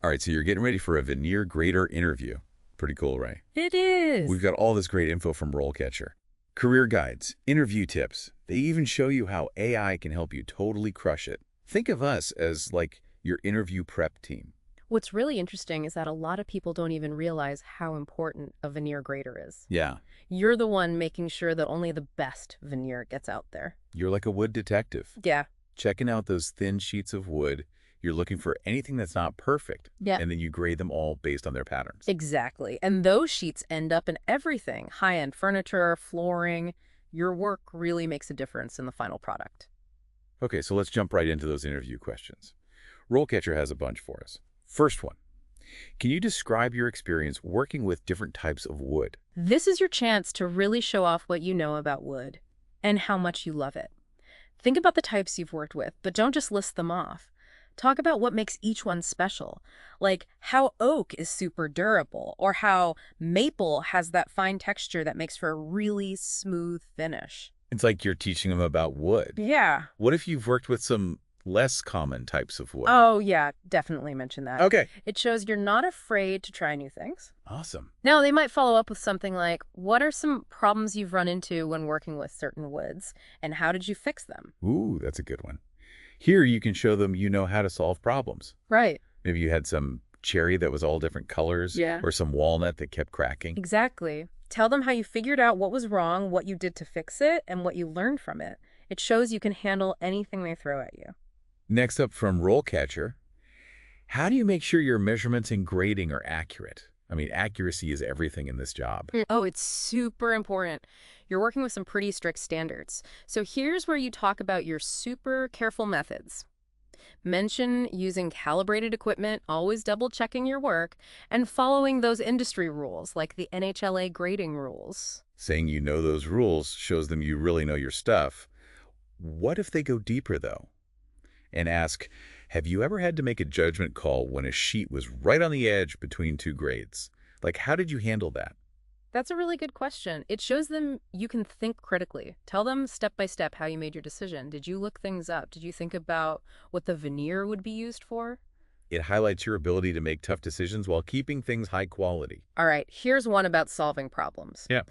All right, so you're getting ready for a Veneer Grader interview. Pretty cool, right? It is. We've got all this great info from RoleCatcher. Career guides, interview tips. They even show you how AI can help you totally crush it. Think of us as like your interview prep team. What's really interesting is that a lot of people don't even realize how important a veneer grader is. Yeah, You're the one making sure that only the best veneer gets out there. you're like a wood detective. Yeah. Checking out those thin sheets of wood, you're looking for anything that's not perfect. Yeah. And then you grade them all based on their patterns. Exactly. And those sheets end up in everything. High-end furniture, flooring. Your work really makes a difference in the final product. Okay, so let's jump right into those interview questions. RoleCatcher has a bunch for us. First one, can you describe your experience working with different types of wood? This is your chance to really show off what you know about wood and how much you love it. Think about the types you've worked with, but don't just list them off. Talk about what makes each one special, like how oak is super durable or how maple has that fine texture that makes for a really smooth finish. It's like you're teaching them about wood. Yeah. What if you've worked with some less common types of wood? Oh, yeah, definitely mention that. Okay. It shows you're not afraid to try new things. Awesome. Now, they might follow up with something like, what are some problems you've run into when working with certain woods, and how did you fix them? Ooh, that's a good one. Here you can show them you know how to solve problems. Right. Maybe you had some cherry that was all different colors. Yeah. Or some walnut that kept cracking. Exactly. Tell them how you figured out what was wrong, what you did to fix it, and what you learned from it. It shows you can handle anything they throw at you. Next up from RoleCatcher, how do you make sure your measurements and grading are accurate? I mean, accuracy is everything in this job. Oh, it's super important. You're working with some pretty strict standards. So here's where you talk about your super careful methods. Mention using calibrated equipment, always double-checking your work, and following those industry rules, like the NHLA grading rules. Saying you know those rules shows them you really know your stuff. What if they go deeper, though, and ask, have you ever had to make a judgment call when a sheet was right on the edge between two grades? Like, how did you handle that? That's a really good question. It shows them you can think critically. Tell them step by step how you made your decision. Did you look things up? Did you think about what the veneer would be used for? It highlights your ability to make tough decisions while keeping things high quality. All right, here's one about solving problems. Yeah.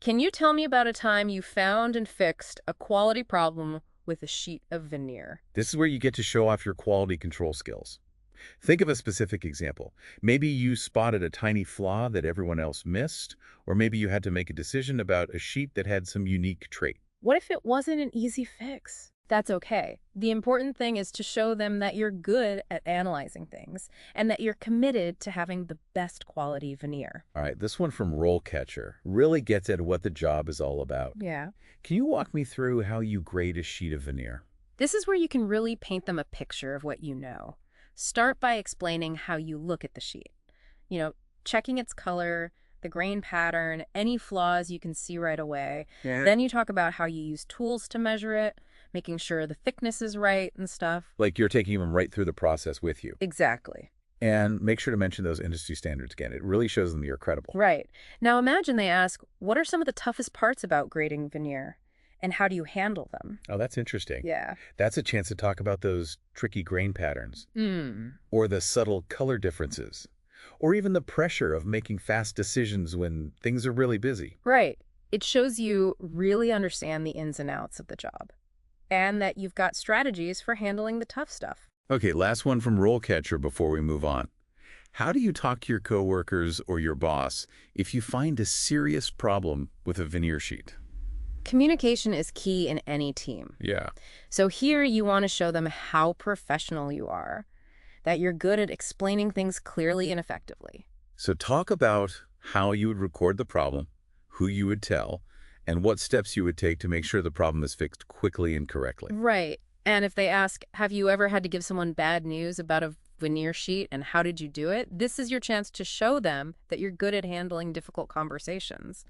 Can you tell me about a time you found and fixed a quality problem with a sheet of veneer? This is where you get to show off your quality control skills. Think of a specific example. Maybe you spotted a tiny flaw that everyone else missed, or maybe you had to make a decision about a sheet that had some unique trait. What if it wasn't an easy fix? That's okay. The important thing is to show them that you're good at analyzing things and that you're committed to having the best quality veneer. All right, this one from RoleCatcher really gets at what the job is all about. Yeah. Can you walk me through how you grade a sheet of veneer? This is where you can really paint them a picture of what you know. Start by explaining how you look at the sheet. Checking its color, the grain pattern, any flaws you can see right away. Yeah. Then you talk about how you use tools to measure it, making sure the thickness is right and stuff. Like you're taking them right through the process with you. Exactly. And make sure to mention those industry standards again. It really shows them you're credible. Right. Now imagine they ask, what are some of the toughest parts about grading veneer? And how do you handle them? Oh, that's interesting. Yeah. That's a chance to talk about those tricky grain patterns. Or the subtle color differences. Or even the pressure of making fast decisions when things are really busy. Right. It shows you really understand the ins and outs of the job. And that you've got strategies for handling the tough stuff. Okay, last one from RoleCatcher before we move on. How do you talk to your coworkers or your boss if you find a serious problem with a veneer sheet? Communication is key in any team. Yeah. So here you want to show them how professional you are, that you're good at explaining things clearly and effectively. So talk about how you would record the problem, who you would tell, and what steps you would take to make sure the problem is fixed quickly and correctly. Right. And if they ask, have you ever had to give someone bad news about a veneer sheet and how did you do it? This is your chance to show them that you're good at handling difficult conversations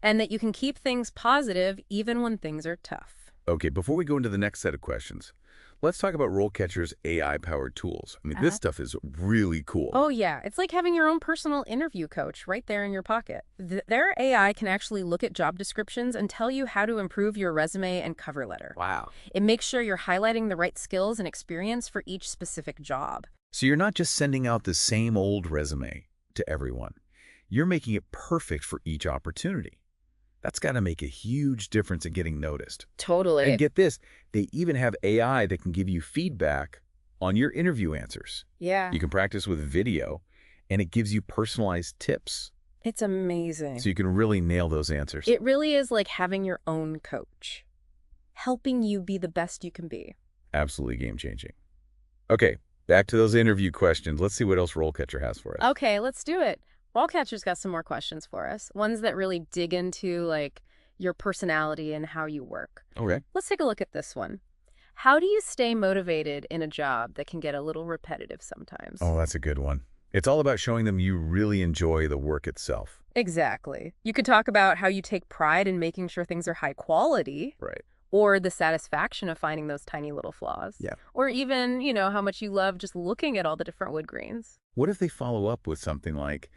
and that you can keep things positive even when things are tough. Okay, before we go into the next set of questions, let's talk about RoleCatcher's AI-powered tools. I mean, this stuff is really cool. Oh, yeah. It's like having your own personal interview coach right there in your pocket. Their AI can actually look at job descriptions and tell you how to improve your resume and cover letter. Wow. It makes sure you're highlighting the right skills and experience for each specific job. So you're not just sending out the same old resume to everyone. You're making it perfect for each opportunity. That's got to make a huge difference in getting noticed. And Totally. get this, they even have AI that can give you feedback on your interview answers. Yeah. You can practice with video, and it gives you personalized tips It's amazing. so you can really nail those answers. It really is like having your own coach, helping you be the best you can be. Absolutely game-changing. Okay, back to those interview questions. Let's see what else RoleCatcher has for us. Okay, let's do it. RoleCatcher's got some more questions for us, ones that really dig into like your personality and how you work. Okay. Let's take a look at this one. How do you stay motivated in a job that can get a little repetitive sometimes? Oh, that's a good one. It's all about showing them you really enjoy the work itself. Exactly. You could talk about how you take pride in making sure things are high quality, Right. or the satisfaction of finding those tiny little flaws. Yeah. Or even, how much you love just looking at all the different wood grains. What if they follow up with something like,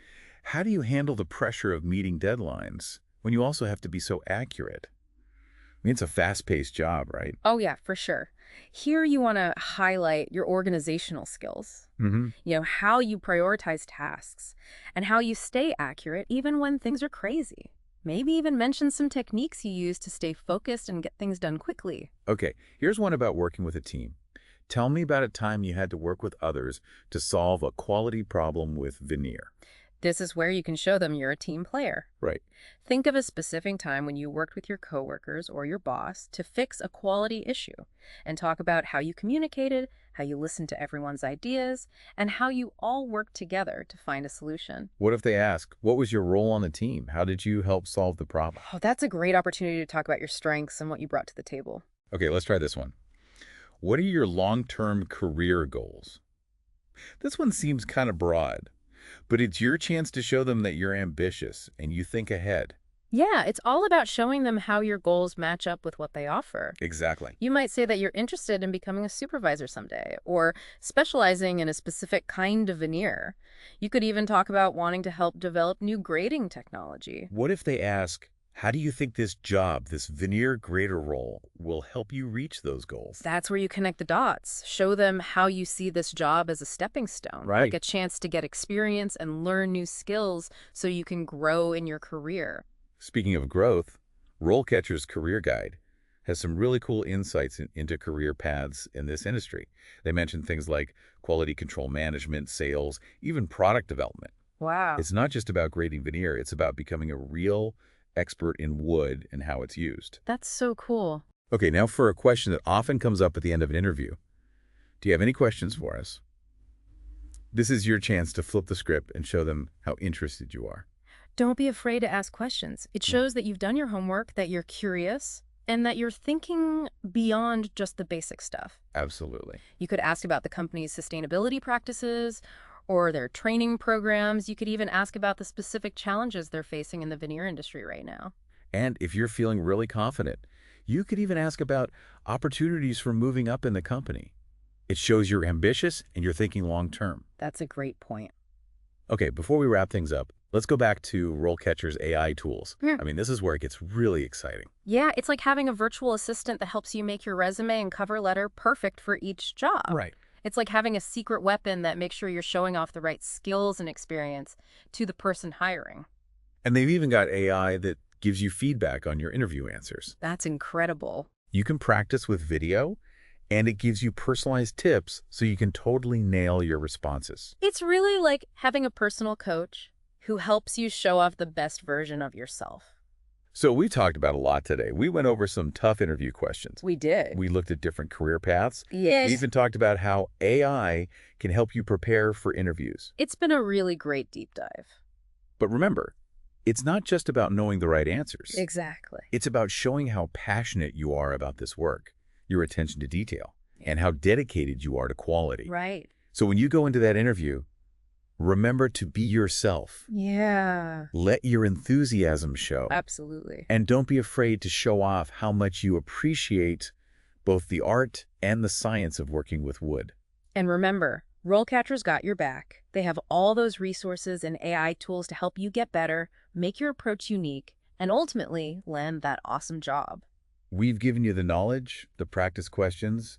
how do you handle the pressure of meeting deadlines when you also have to be so accurate? I mean, it's a fast-paced job, right? Oh, yeah, for sure. Here you want to highlight your organizational skills, Mm-hmm. how you prioritize tasks, and how you stay accurate even when things are crazy. Maybe even mention some techniques you use to stay focused and get things done quickly. Okay, here's one about working with a team. Tell me about a time you had to work with others to solve a quality problem with Veneer. This is where you can show them you're a team player. Right. Think of a specific time when you worked with your coworkers or your boss to fix a quality issue, and talk about how you communicated, how you listened to everyone's ideas, and how you all worked together to find a solution. What if they ask, what was your role on the team? How did you help solve the problem? Oh, that's a great opportunity to talk about your strengths and what you brought to the table. Okay, let's try this one. What are your long-term career goals? This one seems kind of broad, but it's your chance to show them that you're ambitious and you think ahead. Yeah, it's all about showing them how your goals match up with what they offer. Exactly. You might say that you're interested in becoming a supervisor someday, or specializing in a specific kind of veneer. You could even talk about wanting to help develop new grading technology. What if they ask, how do you think this job, this Veneer Grader role, will help you reach those goals? That's where you connect the dots. Show them how you see this job as a stepping stone, Right. like a chance to get experience and learn new skills so you can grow in your career. Speaking of growth, RoleCatcher's Career Guide has some really cool insights into career paths in this industry. They mention things like quality control management, sales, even product development. Wow. It's not just about grading veneer, it's about becoming a real expert in wood and how it's used. That's so cool. Okay, now for a question that often comes up at the end of an interview. Do you have any questions for us? This is your chance to flip the script and show them how interested you are. Don't be afraid to ask questions. It shows that you've done your homework, that you're curious, and that you're thinking beyond just the basic stuff. Absolutely. You could ask about the company's sustainability practices or their training programs. You could even ask about the specific challenges they're facing in the veneer industry right now. And if you're feeling really confident, you could even ask about opportunities for moving up in the company. It shows you're ambitious and you're thinking long-term. That's a great point. Okay, before we wrap things up, let's go back to RoleCatcher's AI tools. Yeah. I mean, this is where it gets really exciting. Yeah, it's like having a virtual assistant that helps you make your resume and cover letter perfect for each job. Right. It's like having a secret weapon that makes sure you're showing off the right skills and experience to the person hiring. And they've even got AI that gives you feedback on your interview answers. That's incredible. You can practice with video, and it gives you personalized tips so you can totally nail your responses. It's really like having a personal coach who helps you show off the best version of yourself. So we talked about a lot today. We went over some tough interview questions. We did. We looked at different career paths. Yes. We even talked about how AI can help you prepare for interviews. It's been a really great deep dive. But remember, it's not just about knowing the right answers. Exactly. It's about showing how passionate you are about this work, your attention to detail, and how dedicated you are to quality. Right. So when you go into that interview, remember to be yourself. Yeah. Let your enthusiasm show. Absolutely. And don't be afraid to show off how much you appreciate both the art and the science of working with wood. And remember, RoleCatcher's got your back. They have all those resources and AI tools to help you get better, make your approach unique, and ultimately land that awesome job. We've given you the knowledge, the practice questions,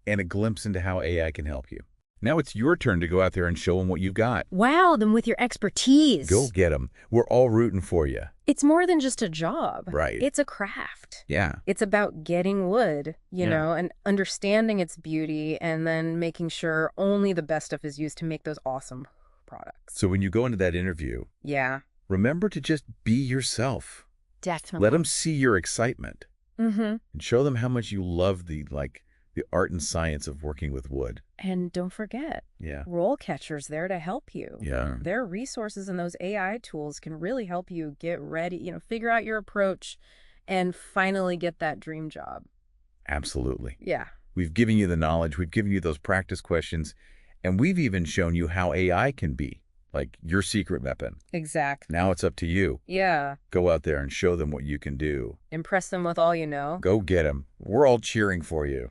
and a glimpse into how AI can help you. Now it's your turn to go out there and show them what you've got. Wow, them with your Go expertise. get them. We're all rooting for you. It's more than just a job. Right. It's a craft. Yeah. It's about getting wood, you Yeah. know, and understanding its beauty and then making sure only the best stuff is used to make those awesome products. So when you go into that interview, Yeah, remember to just be yourself. definitely. Let them see your excitement Mm-hmm. and show them how much you love the art and science of working with wood. And don't forget, Yeah. RoleCatcher's there to help you. Yeah. Their resources and those AI tools can really help you get ready, you know, figure out your approach and finally get that dream job. Absolutely. Yeah. We've given you the knowledge, we've given you those practice questions, and we've even shown you how AI can be, like your secret weapon. Exactly. Now it's up to you. Yeah. Go out there and show them what you can do. Impress them with all you know. Go get them. We're all cheering for you.